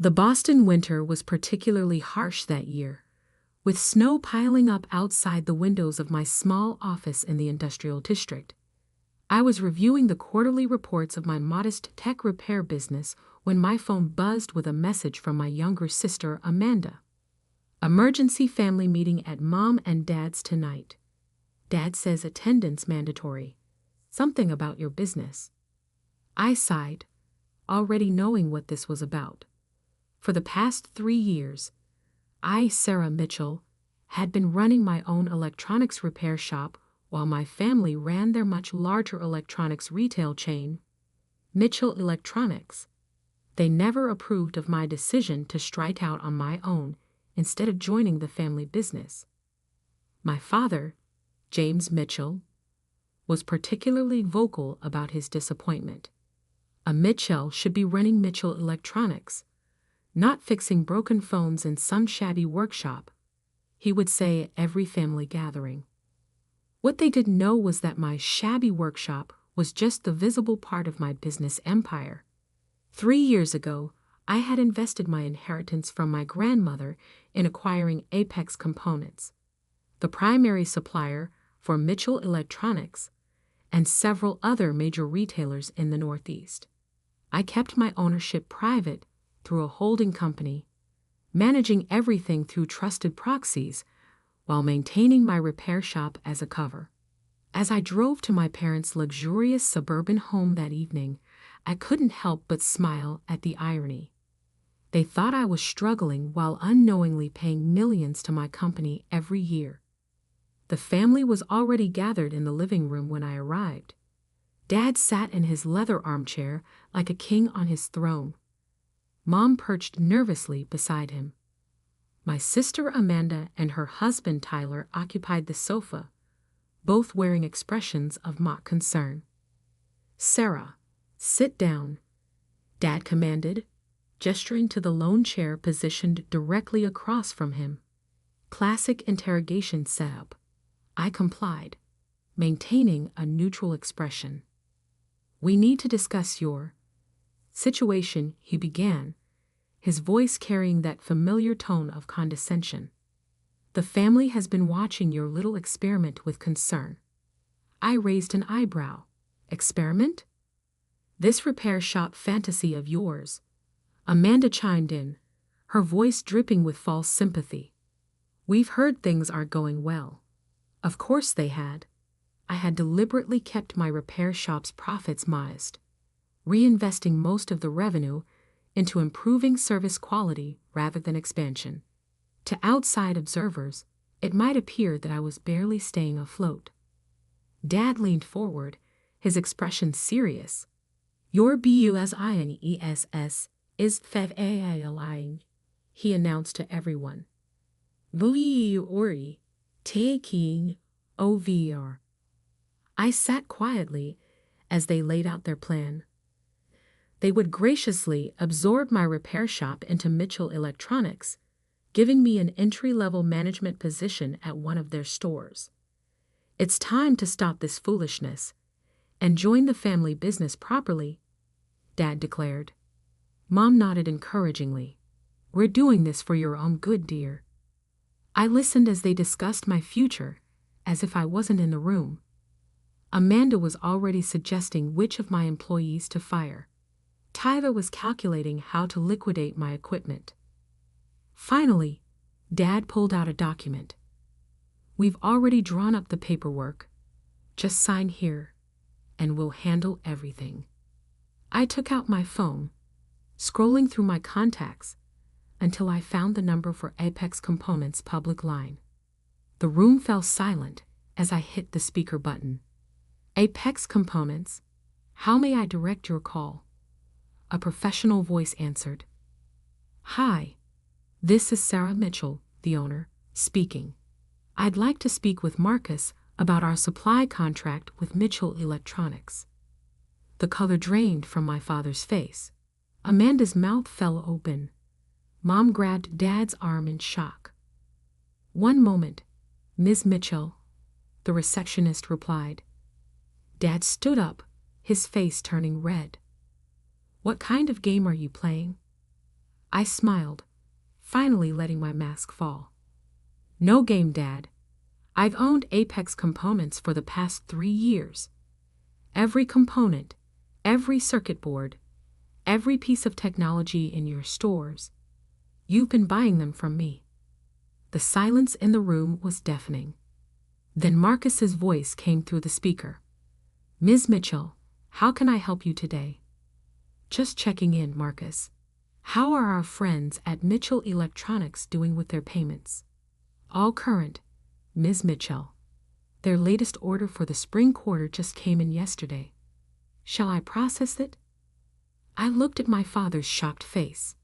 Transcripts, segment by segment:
The Boston winter was particularly harsh that year, with snow piling up outside the windows of my small office in the industrial district. I was reviewing the quarterly reports of my modest tech repair business when my phone buzzed with a message from my younger sister, Amanda. Emergency family meeting at Mom and Dad's tonight. Dad says attendance mandatory. Something about your business. I sighed, already knowing what this was about. For the past 3 years, I, Sarah Mitchell, had been running my own electronics repair shop while my family ran their much larger electronics retail chain, Mitchell Electronics. They never approved of my decision to strike out on my own instead of joining the family business. My father, James Mitchell, was particularly vocal about his disappointment. A Mitchell should be running Mitchell Electronics, not fixing broken phones in some shabby workshop, he would say at every family gathering. What they didn't know was that my shabby workshop was just the visible part of my business empire. 3 years ago, I had invested my inheritance from my grandmother in acquiring Apex Components, the primary supplier for Mitchell Electronics and several other major retailers in the Northeast. I kept my ownership private through a holding company, managing everything through trusted proxies while maintaining my repair shop as a cover. As I drove to my parents' luxurious suburban home that evening, I couldn't help but smile at the irony. They thought I was struggling while unknowingly paying millions to my company every year. The family was already gathered in the living room when I arrived. Dad sat in his leather armchair like a king on his throne. Mom perched nervously beside him. My sister Amanda and her husband Tyler occupied the sofa, both wearing expressions of mock concern. "Sarah, sit down," Dad commanded, gesturing to the lone chair positioned directly across from him. Classic interrogation setup. I complied, maintaining a neutral expression. "We need to discuss your situation," he began, his voice carrying that familiar tone of condescension. "The family has been watching your little experiment with concern." I raised an eyebrow. "Experiment? This repair shop fantasy of yours?" Amanda chimed in, her voice dripping with false sympathy. "We've heard things aren't going well." Of course they had. I had deliberately kept my repair shop's profits modest, reinvesting most of the revenue into improving service quality rather than expansion. To outside observers, it might appear that I was barely staying afloat. Dad leaned forward, his expression serious. "Your business is failing," he announced to everyone. "We are taking over." I sat quietly as they laid out their plan. They would graciously absorb my repair shop into Mitchell Electronics, giving me an entry-level management position at one of their stores. "It's time to stop this foolishness and join the family business properly," Dad declared. Mom nodded encouragingly. "We're doing this for your own good, dear." I listened as they discussed my future, as if I wasn't in the room. Amanda was already suggesting which of my employees to fire. Tyler was calculating how to liquidate my equipment. Finally, Dad pulled out a document. "We've already drawn up the paperwork. Just sign here, and we'll handle everything." I took out my phone, scrolling through my contacts until I found the number for Apex Components' public line. The room fell silent as I hit the speaker button. "Apex Components, how may I direct your call?" A professional voice answered. "Hi, this is Sarah Mitchell, the owner, speaking. I'd like to speak with Marcus about our supply contract with Mitchell Electronics." The color drained from my father's face. Amanda's mouth fell open. Mom grabbed Dad's arm in shock. "One moment, Ms. Mitchell," the receptionist replied. Dad stood up, his face turning red. "What kind of game are you playing?" I smiled, finally letting my mask fall. No game, Dad. I've owned Apex components for the past 3 years. Every component, every circuit board, every piece of technology in your stores. You've been buying them from me. The silence in the room was deafening. Then Marcus's voice came through the speaker. Ms. Mitchell, how can I help you today? Just checking in, Marcus. How are our friends at Mitchell Electronics doing with their payments? All current, Ms. Mitchell. Their latest order for the spring quarter just came in yesterday. Shall I process it? I looked at my father's shocked face.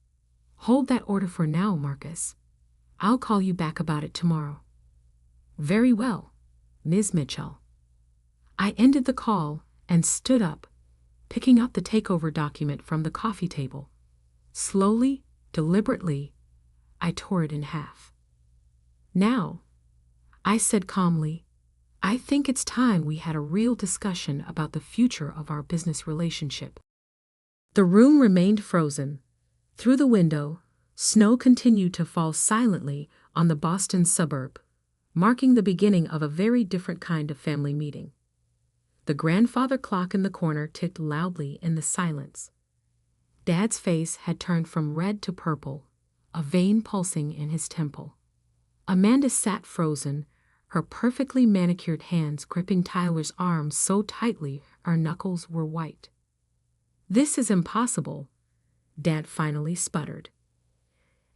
Hold that order for now, Marcus. I'll call you back about it tomorrow. Very well, Ms. Mitchell. I ended the call and stood up, picking up the takeover document from the coffee table. Slowly, deliberately, I tore it in half. Now, I said calmly, I think it's time we had a real discussion about the future of our business relationship. The room remained frozen. Through the window, snow continued to fall silently on the Boston suburb, marking the beginning of a very different kind of family meeting. The grandfather clock in the corner ticked loudly in the silence. Dad's face had turned from red to purple, a vein pulsing in his temple. Amanda sat frozen, her perfectly manicured hands gripping Tyler's arms so tightly her knuckles were white. This is impossible, Dad finally sputtered.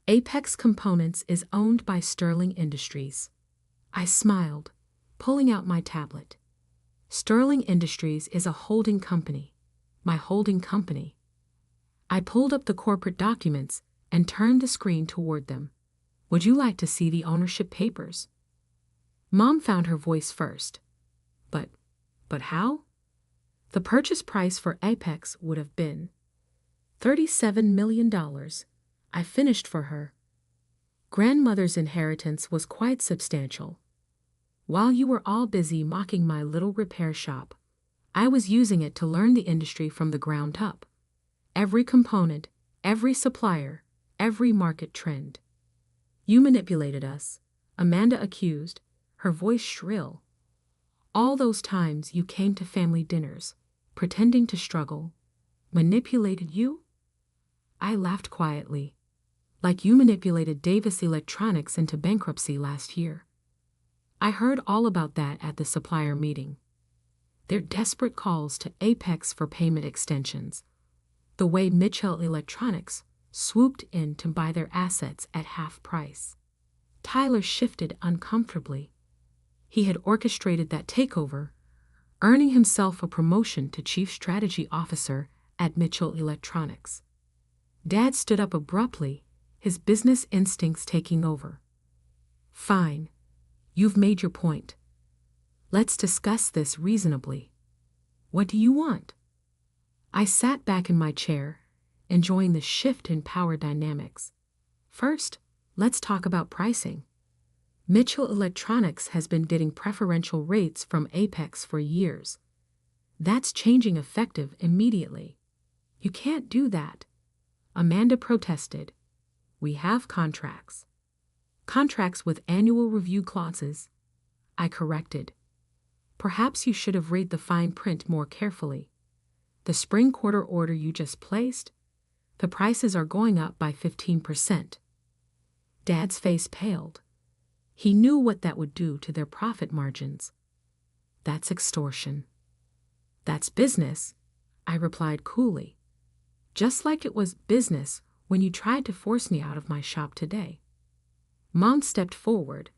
Apex Components is owned by Sterling Industries. I smiled, pulling out my tablet. Sterling Industries is a holding company. My holding company. I pulled up the corporate documents and turned the screen toward them. Would you like to see the ownership papers? Mom found her voice first. But how? The purchase price for Apex would have been $37 million. I finished for her. Grandmother's inheritance was quite substantial. While you were all busy mocking my little repair shop, I was using it to learn the industry from the ground up. Every component, every supplier, every market trend. You manipulated us, Amanda accused, her voice shrill. All those times you came to family dinners, pretending to struggle, manipulated you? I laughed quietly. Like you manipulated Davis Electronics into bankruptcy last year. I heard all about that at the supplier meeting. Their desperate calls to Apex for payment extensions. The way Mitchell Electronics swooped in to buy their assets at half price. Tyler shifted uncomfortably. He had orchestrated that takeover, earning himself a promotion to Chief Strategy Officer at Mitchell Electronics. Dad stood up abruptly, his business instincts taking over. Fine. You've made your point. Let's discuss this reasonably. What do you want? I sat back in my chair, enjoying the shift in power dynamics. First, let's talk about pricing. Mitchell Electronics has been getting preferential rates from Apex for years. That's changing effective immediately. You can't do that. Amanda protested. We have contracts. Contracts with annual review clauses. I corrected. Perhaps you should have read the fine print more carefully. The spring quarter order you just placed? The prices are going up by 15%. Dad's face paled. He knew what that would do to their profit margins. That's extortion. That's business, I replied coolly. Just like it was business when you tried to force me out of my shop today. Mom stepped forward,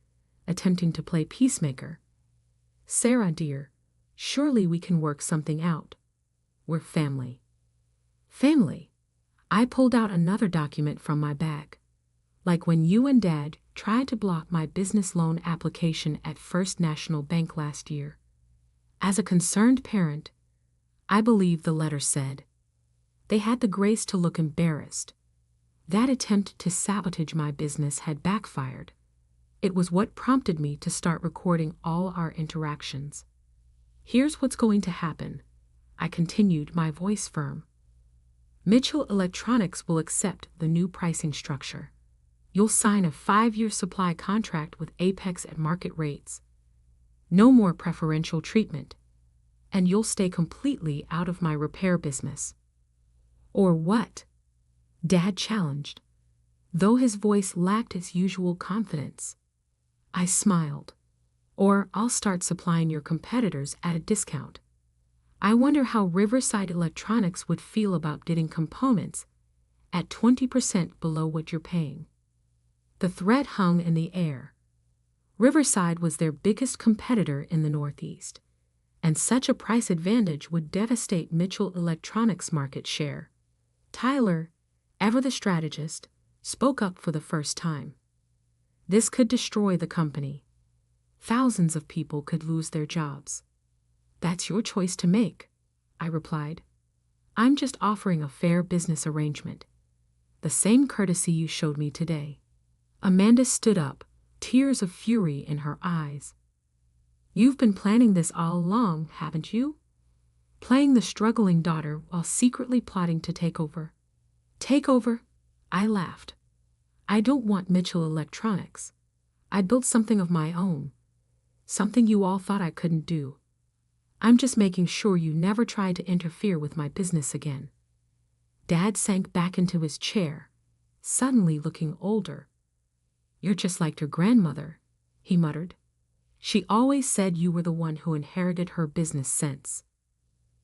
attempting to play peacemaker. Sarah, dear, surely we can work something out. We're family. Family? I pulled out another document from my bag. Like when you and Dad tried to block my business loan application at First National Bank last year. As a concerned parent, I believe the letter said. They had the grace to look embarrassed. That attempt to sabotage my business had backfired. It was what prompted me to start recording all our interactions. Here's what's going to happen. I continued, my voice firm. Mitchell Electronics will accept the new pricing structure. You'll sign a 5-year supply contract with Apex at market rates. No more preferential treatment. And you'll stay completely out of my repair business. Or what? Dad challenged, though his voice lacked its usual confidence. I smiled. Or I'll start supplying your competitors at a discount. I wonder how Riverside Electronics would feel about getting components at 20% below what you're paying. The threat hung in the air. Riverside was their biggest competitor in the Northeast, and such a price advantage would devastate Mitchell Electronics' market share. Tyler, ever the strategist, spoke up for the first time. This could destroy the company. Thousands of people could lose their jobs. That's your choice to make, I replied. I'm just offering a fair business arrangement. The same courtesy you showed me today. Amanda stood up, tears of fury in her eyes. You've been planning this all along, haven't you? Playing the struggling daughter while secretly plotting to take over. Take over? I laughed. I don't want Mitchell Electronics. I built something of my own. Something you all thought I couldn't do. I'm just making sure you never try to interfere with my business again. Dad sank back into his chair, suddenly looking older. You're just like your grandmother, he muttered. She always said you were the one who inherited her business sense.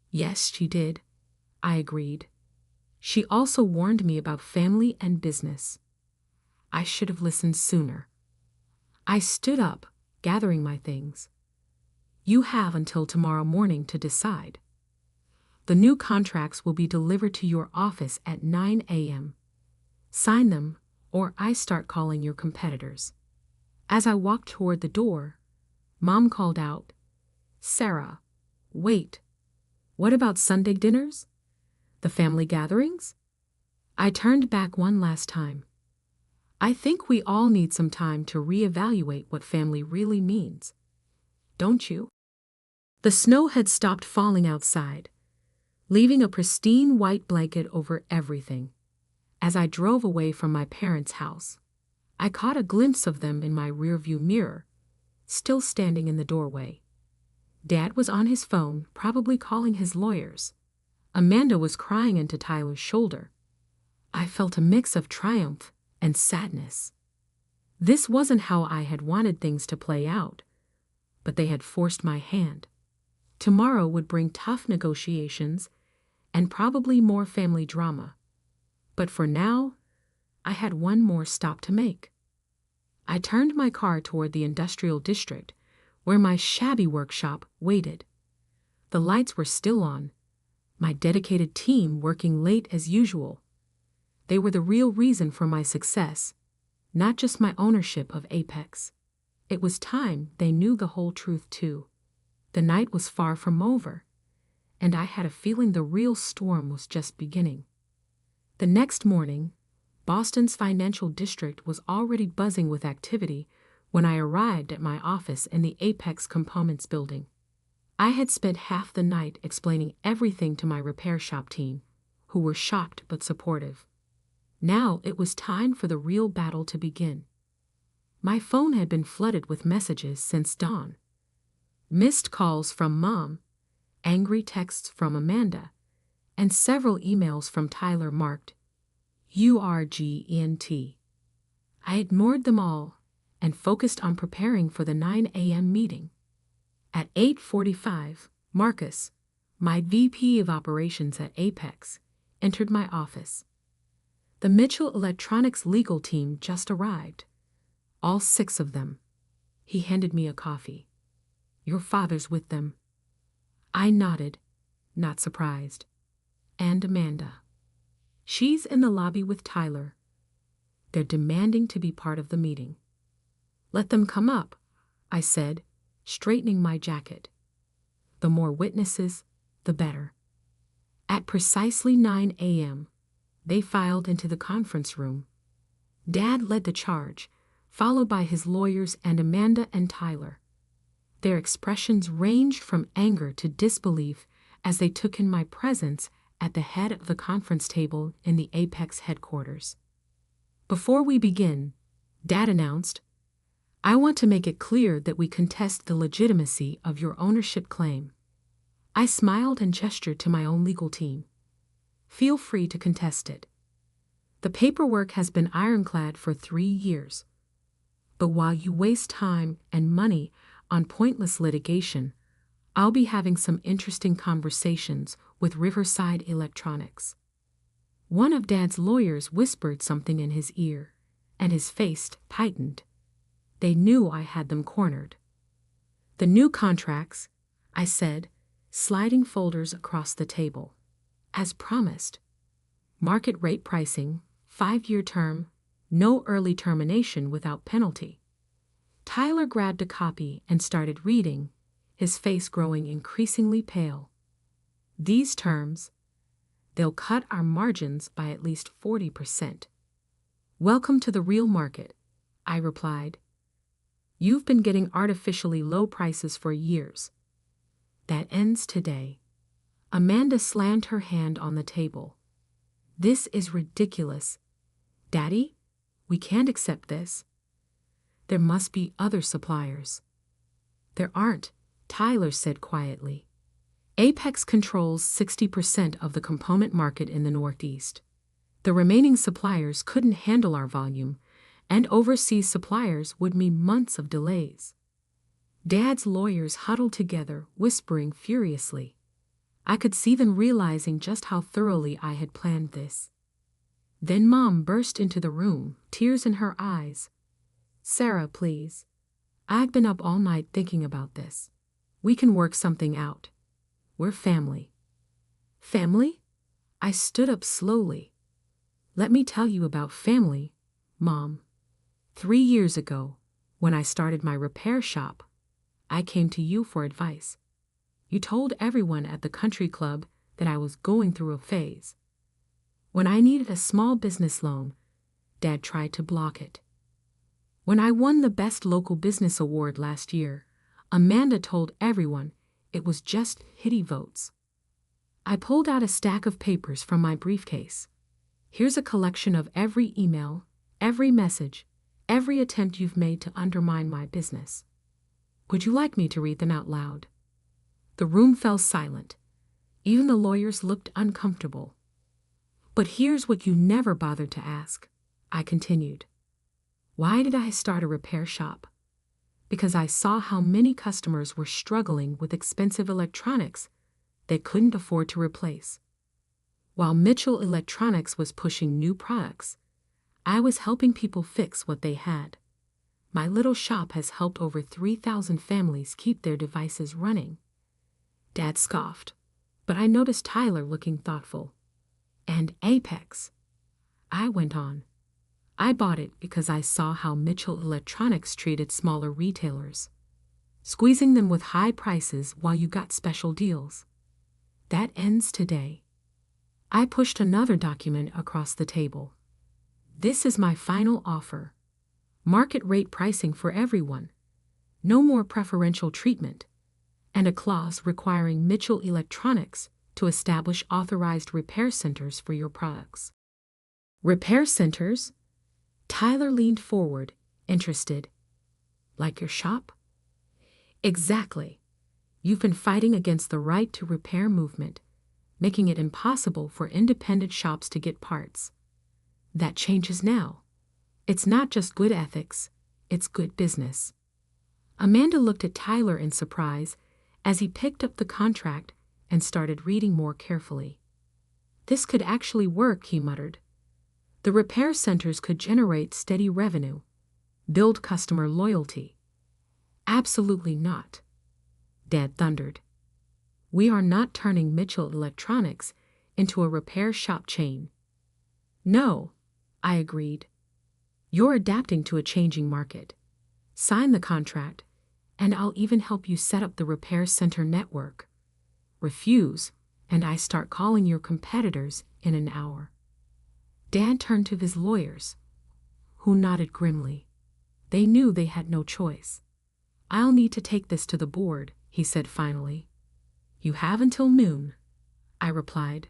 Yes, she did, I agreed. She also warned me about family and business. I should have listened sooner. I stood up, gathering my things. You have until tomorrow morning to decide. The new contracts will be delivered to your office at 9 a.m. Sign them, or I start calling your competitors. As I walked toward the door, Mom called out, Sarah, wait. What about Sunday dinners? The family gatherings? I turned back one last time. I think we all need some time to reevaluate what family really means. Don't you? The snow had stopped falling outside, leaving a pristine white blanket over everything. As I drove away from my parents' house, I caught a glimpse of them in my rearview mirror, still standing in the doorway. Dad was on his phone, probably calling his lawyers. Amanda was crying into Tyler's shoulder. I felt a mix of triumph and sadness. This wasn't how I had wanted things to play out, but they had forced my hand. Tomorrow would bring tough negotiations and probably more family drama. But for now, I had one more stop to make. I turned my car toward the industrial district, where my shabby workshop waited. The lights were still on, my dedicated team working late as usual. They were the real reason for my success, not just my ownership of Apex. It was time they knew the whole truth too. The night was far from over, and I had a feeling the real storm was just beginning. The next morning, Boston's financial district was already buzzing with activity when I arrived at my office in the Apex Components building. I had spent half the night explaining everything to my repair shop team, who were shocked but supportive. Now it was time for the real battle to begin. My phone had been flooded with messages since dawn. Missed calls from Mom, angry texts from Amanda, and several emails from Tyler marked URGENT. I ignored them all and focused on preparing for the 9 a.m. meeting. At 8:45, Marcus, my VP of Operations at Apex, entered my office. The Mitchell Electronics legal team just arrived. All 6 of them. He handed me a coffee. Your father's with them. I nodded, not surprised. And Amanda. She's in the lobby with Tyler. They're demanding to be part of the meeting. Let them come up, I said, straightening my jacket. The more witnesses, the better. At precisely 9 a.m., they filed into the conference room. Dad led the charge, followed by his lawyers and Amanda and Tyler. Their expressions ranged from anger to disbelief as they took in my presence at the head of the conference table in the Apex headquarters. "Before we begin," Dad announced, "I want to make it clear that we contest the legitimacy of your ownership claim." I smiled and gestured to my own legal team. "Feel free to contest it. The paperwork has been ironclad for 3 years. But while you waste time and money on pointless litigation, I'll be having some interesting conversations with Riverside Electronics." One of Dad's lawyers whispered something in his ear, and his face tightened. They knew I had them cornered. "The new contracts," I said, sliding folders across the table. "As promised. Market rate pricing, 5-year term, no early termination without penalty." Tyler grabbed a copy and started reading, his face growing increasingly pale. "These terms, they'll cut our margins by at least 40%. "Welcome to the real market," I replied. "You've been getting artificially low prices for years. That ends today." Amanda slammed her hand on the table. "This is ridiculous. Daddy, we can't accept this. There must be other suppliers." "There aren't," Tyler said quietly. "Apex controls 60% of the component market in the Northeast. The remaining suppliers couldn't handle our volume, and overseas suppliers would mean months of delays." Dad's lawyers huddled together, whispering furiously. I could see them realizing just how thoroughly I had planned this. Then Mom burst into the room, tears in her eyes. "Sarah, please. I've been up all night thinking about this. We can work something out. We're family." "Family?" I stood up slowly. "Let me tell you about family, Mom. 3 years ago, when I started my repair shop, I came to you for advice. You told everyone at the country club that I was going through a phase. When I needed a small business loan, Dad tried to block it. When I won the Best Local Business Award last year, Amanda told everyone it was just pity votes." I pulled out a stack of papers from my briefcase. "Here's a collection of every email, every message, every attempt you've made to undermine my business. Would you like me to read them out loud?" The room fell silent. Even the lawyers looked uncomfortable. "But here's what you never bothered to ask," I continued. "Why did I start a repair shop? Because I saw how many customers were struggling with expensive electronics they couldn't afford to replace. While Mitchell Electronics was pushing new products, I was helping people fix what they had. My little shop has helped over 3,000 families keep their devices running." Dad scoffed, but I noticed Tyler looking thoughtful. "And Apex," I went on. "I bought it because I saw how Mitchell Electronics treated smaller retailers, squeezing them with high prices while you got special deals. That ends today." I pushed another document across the table. "This is my final offer. Market rate pricing for everyone. No more preferential treatment. And a clause requiring Mitchell Electronics to establish authorized repair centers for your products." "Repair centers?" Tyler leaned forward, interested. "Like your shop?" "Exactly. You've been fighting against the right to repair movement, making it impossible for independent shops to get parts. That changes now. It's not just good ethics, it's good business." Amanda looked at Tyler in surprise as he picked up the contract and started reading more carefully. "This could actually work," he muttered. "The repair centers could generate steady revenue, build customer loyalty." "Absolutely not," Dad thundered. "We are not turning Mitchell Electronics into a repair shop chain." "No," I agreed. "You're adapting to a changing market. Sign the contract, and I'll even help you set up the repair center network. Refuse, and I start calling your competitors in an hour." Dad turned to his lawyers, who nodded grimly. They knew they had no choice. "I'll need to take this to the board," he said finally. "You have until noon," I replied.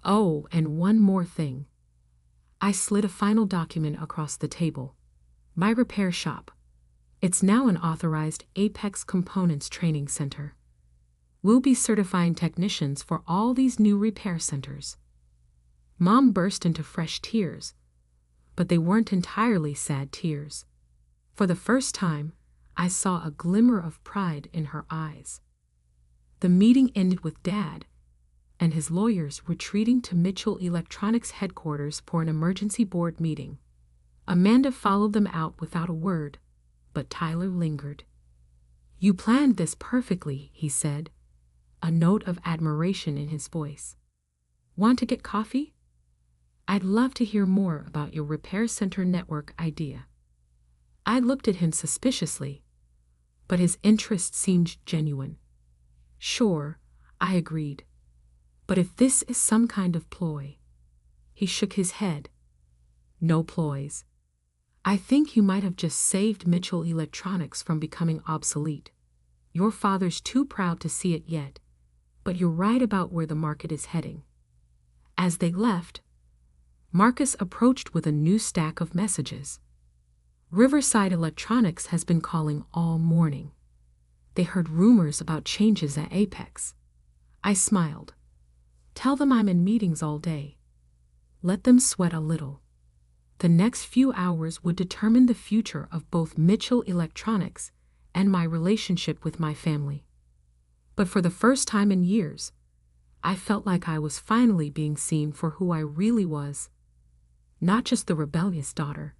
Oh, and one more thing. I slid a final document across the table. My repair shop. It's now an authorized Apex Components training center. We'll be certifying technicians for all these new repair centers. Mom burst into fresh tears, but they weren't entirely sad tears. For the first time, I saw a glimmer of pride in her eyes. The meeting ended with Dad and his lawyers retreating to Mitchell Electronics headquarters for an emergency board meeting. Amanda followed them out without a word, but Tyler lingered. "You planned this perfectly," he said, a note of admiration in his voice. "Want to get coffee? I'd love to hear more about your repair center network idea." I looked at him suspiciously, but his interest seemed genuine. "Sure," I agreed. "But if this is some kind of ploy..." He shook his head. "No ploys. I think you might have just saved Mitchell Electronics from becoming obsolete. Your father's too proud to see it yet, but you're right about where the market is heading." As they left, Marcus approached with a new stack of messages. "Riverside Electronics has been calling all morning. They heard rumors about changes at Apex." I smiled. "Tell them I'm in meetings all day. Let them sweat a little. The next few hours would determine the future of both Mitchell Electronics and my relationship with my family." But for the first time in years, I felt like I was finally being seen for who I really was. Not just the rebellious daughter,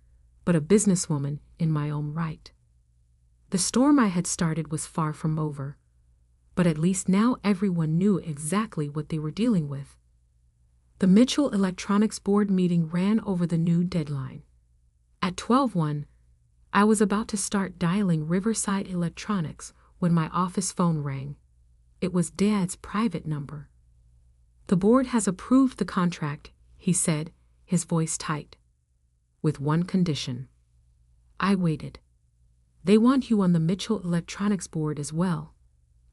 but a businesswoman in my own right. The storm I had started was far from over, but at least now everyone knew exactly what they were dealing with. The Mitchell Electronics board meeting ran over the new deadline. At 12:01, I was about to start dialing Riverside Electronics when my office phone rang. It was Dad's private number. "The board has approved the contract," he said, his voice tight. "With one condition." I waited. "They want you on the Mitchell Electronics board as well,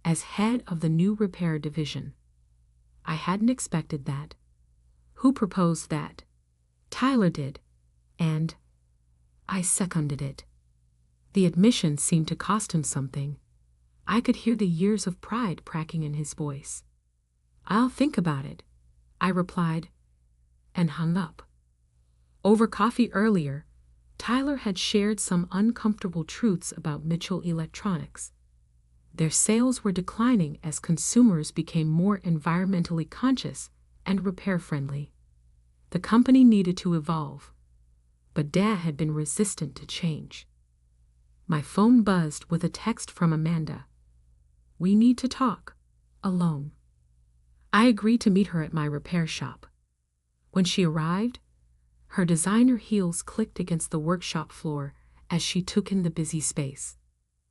as head of the new repair division." I hadn't expected that. Who proposed that? Tyler did, and I seconded it. The admission seemed to cost him something. I could hear the years of pride cracking in his voice. "I'll think about it," I replied, and hung up. Over coffee earlier, Tyler had shared some uncomfortable truths about Mitchell Electronics. Their sales were declining as consumers became more environmentally conscious and repair-friendly. The company needed to evolve, but Dad had been resistant to change. My phone buzzed with a text from Amanda. "We need to talk, alone." I agreed to meet her at my repair shop. When she arrived, her designer heels clicked against the workshop floor as she took in the busy space.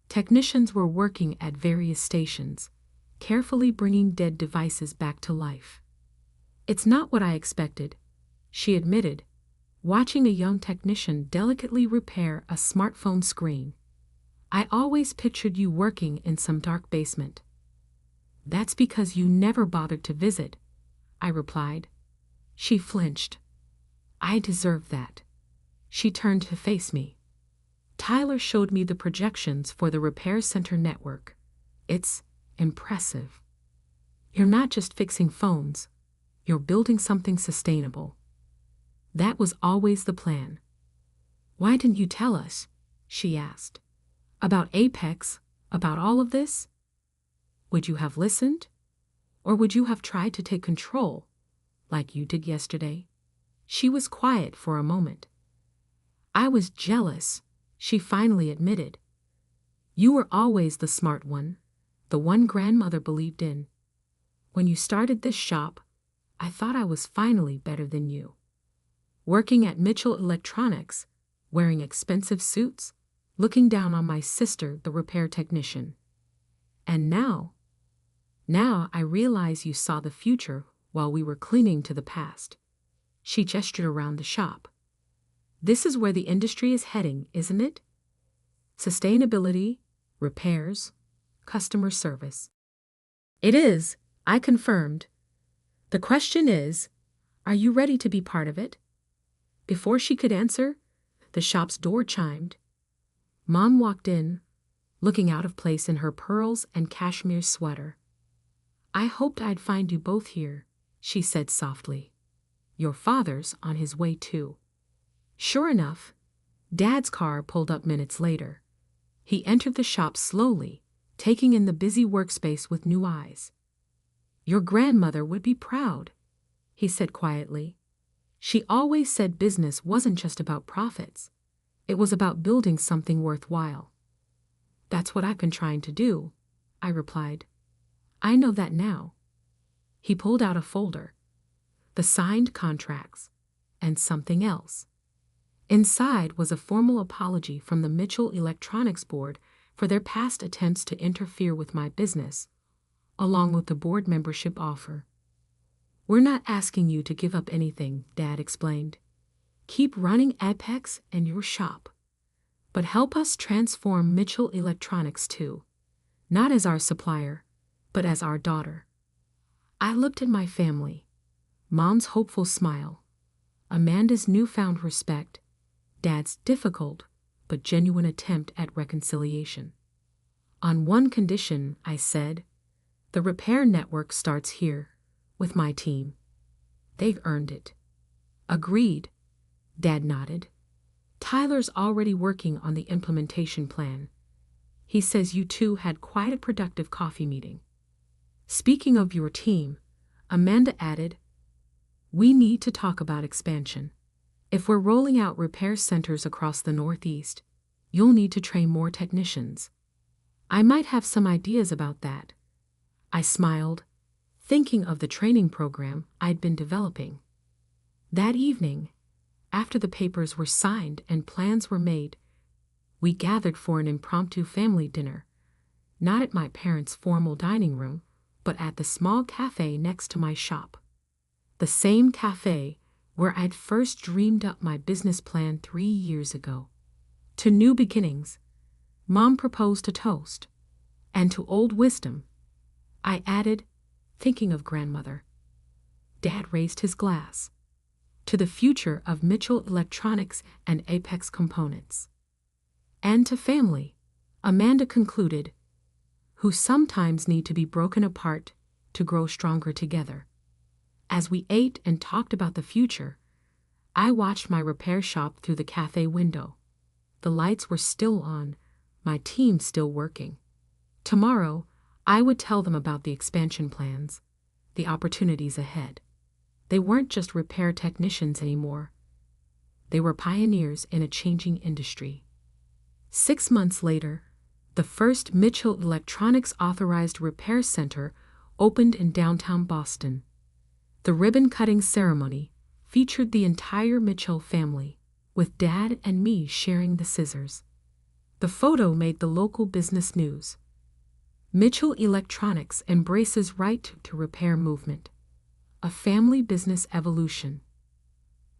Technicians were working at various stations, carefully bringing dead devices back to life. "It's not what I expected," she admitted, watching a young technician delicately repair a smartphone screen. "I always pictured you working in some dark basement." "That's because you never bothered to visit," I replied. She flinched. I deserved that. She turned to face me. "Tyler showed me the projections for the repair center network. It's impressive. You're not just fixing phones, you're building something sustainable." That was always the plan. "Why didn't you tell us?" she asked. "About Apex, about all of this? Would you have listened? Or would you have tried to take control, like you did yesterday?" She was quiet for a moment. "I was jealous," she finally admitted. "You were always the smart one, the one grandmother believed in. When you started this shop, I thought I was finally better than you. Working at Mitchell Electronics, wearing expensive suits, looking down on my sister, the repair technician. And now I realize you saw the future while we were clinging to the past." She gestured around the shop. "This is where the industry is heading, isn't it? Sustainability, repairs, customer service." "It is," I confirmed. "The question is, Are you ready to be part of it? Before she could answer, the shop's door chimed. Mom walked in, looking out of place in her pearls and cashmere sweater. I hoped I'd find you both here, she said softly. Your father's on his way too. Sure enough, Dad's car pulled up minutes later. He entered the shop slowly, taking in the busy workspace with new eyes. Your grandmother would be proud, he said quietly. She always said business wasn't just about profits. It was about building something worthwhile. That's what I've been trying to do, I replied. I know that now. He pulled out a folder, the signed contracts, and something else. Inside was a formal apology from the Mitchell Electronics Board for their past attempts to interfere with my business, along with the board membership offer. We're not asking you to give up anything, Dad explained. Keep running Apex and your shop. But help us transform Mitchell Electronics too, not as our supplier, but as our daughter. I looked at my family, Mom's hopeful smile, Amanda's newfound respect, Dad's difficult but genuine attempt at reconciliation. On one condition, I said, the repair network starts here, with my team. They've earned it. Agreed, Dad nodded. Tyler's already working on the implementation plan. He says you two had quite a productive coffee meeting. Speaking of your team, Amanda added, we need to talk about expansion. If we're rolling out repair centers across the Northeast, you'll need to train more technicians. I might have some ideas about that. I smiled, thinking of the training program I'd been developing. That evening, after the papers were signed and plans were made, we gathered for an impromptu family dinner, not at my parents' formal dining room, but at the small cafe next to my shop. The same cafe where I'd first dreamed up my business plan 3 years ago. To new beginnings, Mom proposed a toast, and to old wisdom, I added, thinking of grandmother. Dad raised his glass. To the future of Mitchell Electronics and Apex Components. And to family, Amanda concluded, who sometimes need to be broken apart to grow stronger together. As we ate and talked about the future, I watched my repair shop through the cafe window. The lights were still on, my team still working. Tomorrow, I would tell them about the expansion plans, the opportunities ahead. They weren't just repair technicians anymore. They were pioneers in a changing industry. 6 months later, the first Mitchell Electronics authorized repair center opened in downtown Boston. The ribbon-cutting ceremony featured the entire Mitchell family, with Dad and me sharing the scissors. The photo made the local business news. Mitchell Electronics embraces right to repair movement. A family business evolution.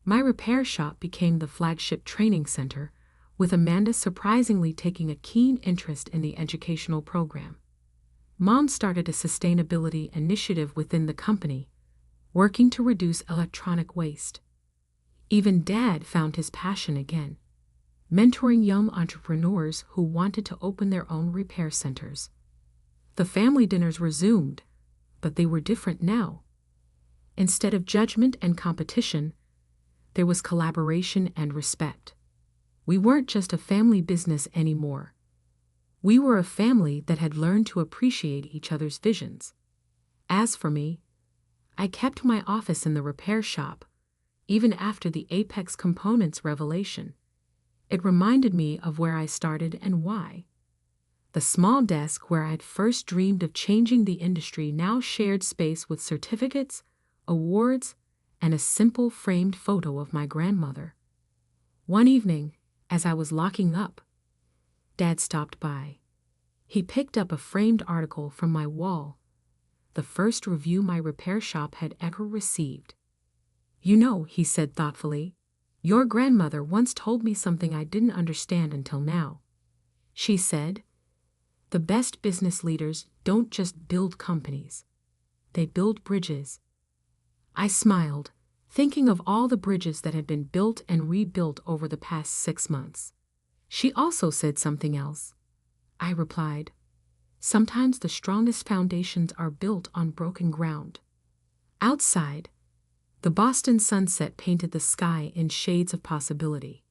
My repair shop became the flagship training center, with Amanda surprisingly taking a keen interest in the educational program. Mom started a sustainability initiative within the company, working to reduce electronic waste. Even Dad found his passion again, mentoring young entrepreneurs who wanted to open their own repair centers. The family dinners resumed, but they were different now. Instead of judgment and competition, there was collaboration and respect. We weren't just a family business anymore. We were a family that had learned to appreciate each other's visions. As for me, I kept my office in the repair shop, even after the Apex Components revelation. It reminded me of where I started and why. The small desk where I'd first dreamed of changing the industry now shared space with certificates, awards, and a simple framed photo of my grandmother. One evening, as I was locking up, Dad stopped by. He picked up a framed article from my wall, the first review my repair shop had ever received. You know, he said thoughtfully, your grandmother once told me something I didn't understand until now. She said, the best business leaders don't just build companies. They build bridges. I smiled, thinking of all the bridges that had been built and rebuilt over the past 6 months. She also said something else. I replied, sometimes the strongest foundations are built on broken ground. Outside, the Boston sunset painted the sky in shades of possibility.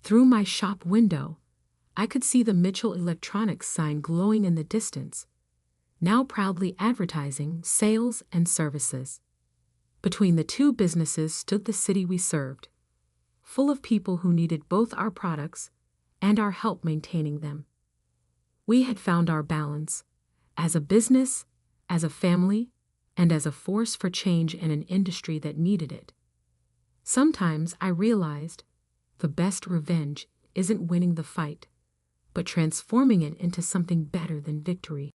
Through my shop window, I could see the Mitchell Electronics sign glowing in the distance, now proudly advertising sales and services. Between the two businesses stood the city we served, full of people who needed both our products and our help maintaining them. We had found our balance, as a business, as a family, and as a force for change in an industry that needed it. Sometimes I realized the best revenge isn't winning the fight, but transforming it into something better than victory.